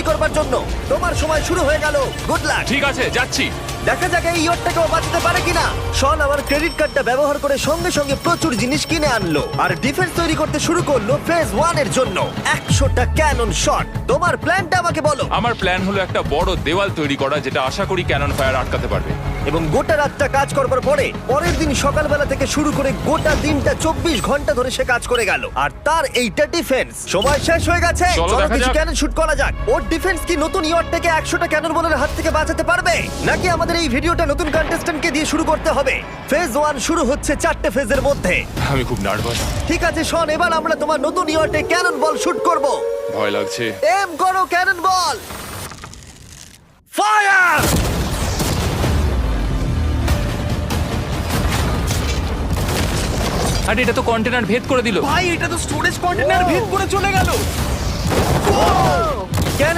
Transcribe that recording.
করবার জন্য। তোমার সময় শুরু হয়ে গেল, গুড লাক। ঠিক আছে, যাচ্ছি। দেখা যাক এই ইয়টটাকেও বাঁচাতে পারে কিনা। শন আমার ক্রেডিট কার্ডটা ব্যবহার করে সঙ্গে সঙ্গে প্রচুর জিনিস কিনে আনলো আর ডিফেন্স তৈরি করতে শুরু করলো ফেজ 1 এর জন্য 100টা ক্যানন শট। তোমার প্ল্যানটা আমাকে বলো। আমার প্ল্যান হলো একটা বড় দেওয়াল তৈরি করা, যেটা আশা করি ক্যানন ফায়ার আটকাতে পারবে। এবং গোটা রাতটা কাজ করবার পরে পরের দিন সকালবেলা থেকে শুরু করে গোটা দিনটা 24 ঘন্টা ধরে সে কাজ করে গেল। আর তার এইটা ডিফেন্স। সময় শেষ হয়ে গেছে, চলো চলো দেখা কিছু যাক। ক্যানন শুট করা যাক। ওর ডিফেন্স কি নতুন ইয়টটাকে 100টা ক্যানন বলের হাত থেকে বাঁচাতে পারবে, নাকি আমাদের এই ভিডিওটা নতুন কন্টেস্ট্যান্টকে দিয়ে শুরু করতে হবে? ফেজ 1 শুরু হচ্ছে 4টে ফেজের মধ্যে। আমি খুব নার্ভাস, ঠিক আছে শন, এবার আমরা তোমার নতুন ইয়টে ক্যানন বল শুট করব। ভয় লাগছে। এম করো ক্যানন বল, ফায়ার! আরে এটা তো কন্টেনার ভেদ করে দিল। ভাই এটা তো স্টোরেজ কন্টেনার ভেদ করে চলে গেল। ক্যানন